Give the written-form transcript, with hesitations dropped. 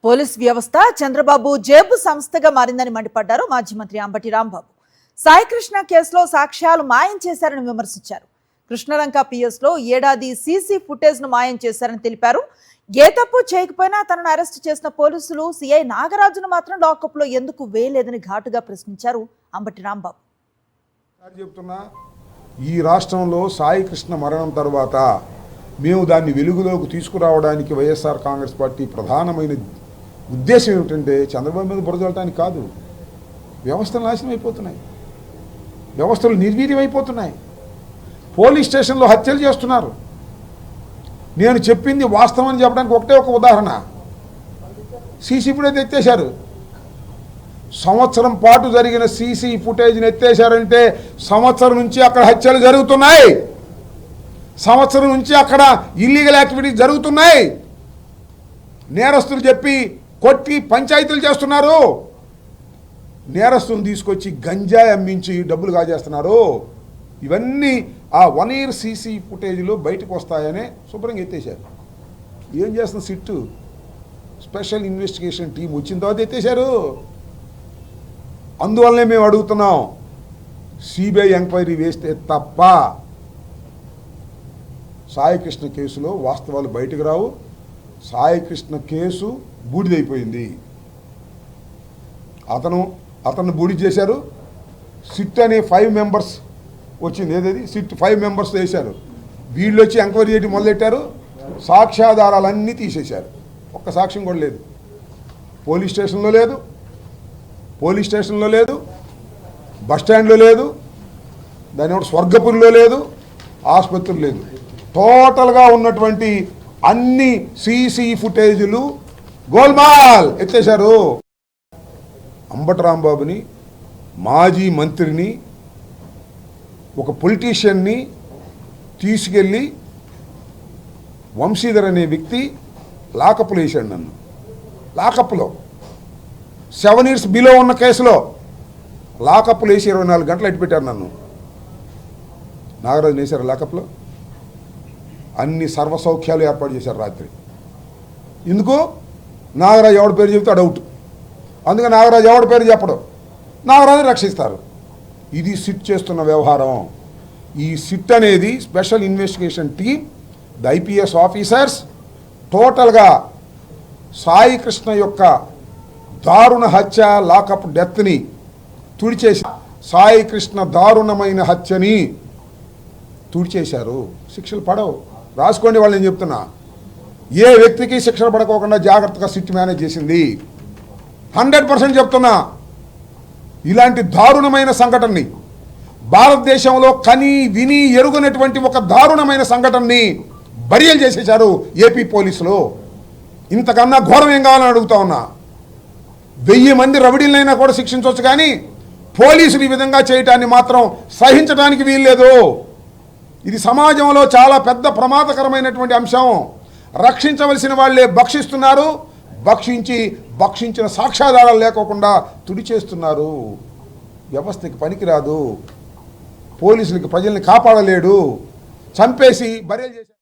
Police వ్యవస్థ చంద్రబాబు జేబు సంస్థగా మారిందని మండిపడ్డారు మాజీ మంత్రి అంబటి రాంబాబు. సాయికృష్ణ కేసులో సాక్ష్యాలు మాయం చేశారని విమర్శించారు. కృష్ణలంక పిఎస్లో ఏడాది సీసీ ఫుటేజ్ను మాయం చేశారని తెలిపారు. ఏ తప్పు చేయకపోయినా తనను అరెస్టు చేసిన పోలీసులు సిఐ నాగరాజును మాత్రం లాకప్లో ఎందుకు వేయలేదని ఘాటుగా ప్రశ్నించారు అంబటి రాంబాబు. ఈ రాష్ట్రంలో సాయికృష్ణ మరణం తర్వాత మేము దాన్ని వెలుగులోకి తీసుకురావడానికి వైఎస్ఆర్ కాంగ్రెస్ పార్టీ ప్రధానమైన ఉద్దేశం ఏమిటంటే చంద్రబాబు మీద బురదలటానికి కాదు. వ్యవస్థలు నాశనం అయిపోతున్నాయి, వ్యవస్థలు నిర్వీర్యం అయిపోతున్నాయి, పోలీస్ స్టేషన్లో హత్యలు చేస్తున్నారు. నేను చెప్పింది వాస్తవం అని చెప్పడానికి ఒకటే ఒక ఉదాహరణ. సీసీ ఫుటేజ్ ఎత్తేశారు. సంవత్సరం పాటు జరిగిన సీసీ ఫుటేజ్ని ఎత్తేశారంటే సంవత్సరం నుంచి అక్కడ హత్యలు జరుగుతున్నాయి, సంవత్సరం నుంచి అక్కడ ఇల్లీగల్ యాక్టివిటీస్ జరుగుతున్నాయి. నేరస్తులు చెప్పి కొట్టి పంచాయతీలు చేస్తున్నారు. నేరస్తులను తీసుకొచ్చి గంజాయి అమ్మించి డబ్బులు కాజేస్తున్నారు. ఇవన్నీ ఆ 1 year సీసీ ఫుటేజ్లో బయటకు వస్తాయనే శుభ్రంగా ఎత్తేశారు. ఏం చేస్తున్న సిట్టు స్పెషల్ ఇన్వెస్టిగేషన్ టీం వచ్చిన తర్వాత ఎత్తేశారు. అందువల్లనే మేము అడుగుతున్నాం, సిబిఐ ఎంక్వైరీ వేస్తే తప్ప సాయికృష్ణ కేసులో వాస్తవాలు బయటకు రావు. సాయికృష్ణ కేసు బూడిదైపోయింది. అతను బూడి చేశారు. సిట్ అనే 5 members వచ్చింది. ఏదది సిట్ 5 members వేశారు. వీళ్ళు వచ్చి ఎంక్వైరీ చేయడం మొదలెట్టారు. సాక్ష్యాధారాలన్నీ తీసేశారు. ఒక్క సాక్ష్యం కూడా లేదు. పోలీస్ స్టేషన్లో లేదు, బస్టాండ్లో లేదు, దాని ఒకటి స్వర్గపురిలో లేదు, ఆసుపత్రి లేదు. టోటల్గా ఉన్నటువంటి అన్ని సీసీ ఫుటేజీలు గోల్మాల్ ఎత్తేశారు. అంబటి రాంబాబుని, మాజీ మంత్రిని, ఒక పొలిటీషియన్ని తీసుకెళ్ళి వంశీధర్ అనే వ్యక్తి లాకప్లో వేశాడు. నన్ను లాకప్లో 7 years బిలో ఉన్న కేసులో లాకప్లో వేసి 24 గంటలు అట్టిపెట్టారు. నన్ను నాగరాజు వేశారు లాకప్లో. అన్ని సర్వసౌఖ్యాలు ఏర్పాటు చేశారు రాత్రి. ఎందుకు? నాగరాజు ఎవడి పేరు చెబితే డౌట్. అందుకే నాగరాజు ఎవడి పేరు చెప్పడం, నాగరాజు రక్షిస్తారు. ఇది సిట్ చేస్తున్న వ్యవహారం. ఈ సిట్ అనేది special investigation team, the IPS officers టోటల్గా సాయికృష్ణ యొక్క దారుణ హత్య, లాకప్ డెత్ని తుడిచేసి సాయికృష్ణ దారుణమైన హత్యని తుడిచేశారు. శిక్షలు పడవు. రాసుకోండి వాళ్ళు. నేను చెప్తున్నా, ఏ వ్యక్తికి శిక్షలు పడకోకుండా జాగ్రత్తగా సిట్ మేనేజ్ చేసింది. 100% చెప్తున్నా. ఇలాంటి దారుణమైన సంఘటనని, భారతదేశంలో కని విని ఎరుగనటువంటి ఒక దారుణమైన సంఘటనని బరియలు చేసేశారు ఏపీ పోలీసులు. ఇంతకన్నా ఘోరం ఏం కావాలని అడుగుతా ఉన్నా. 1000 మంది రౌడీలైనా కూడా శిక్షించవచ్చు, కానీ పోలీసులు ఈ విధంగా చేయటాన్ని మాత్రం సహించడానికి వీల్లేదు. ఇది సమాజంలో చాలా పెద్ద ప్రమాదకరమైనటువంటి అంశం. రక్షించవలసిన వాళ్ళే భక్షిస్తున్నారు. భక్షించిన సాక్ష్యాధారాలు లేకోకుండా తుడిచేస్తున్నారు. వ్యవస్థకి పనికిరాదు. పోలీసులకి ప్రజల్ని కాపాడలేడు. చంపేసి బరియలు చేశారు.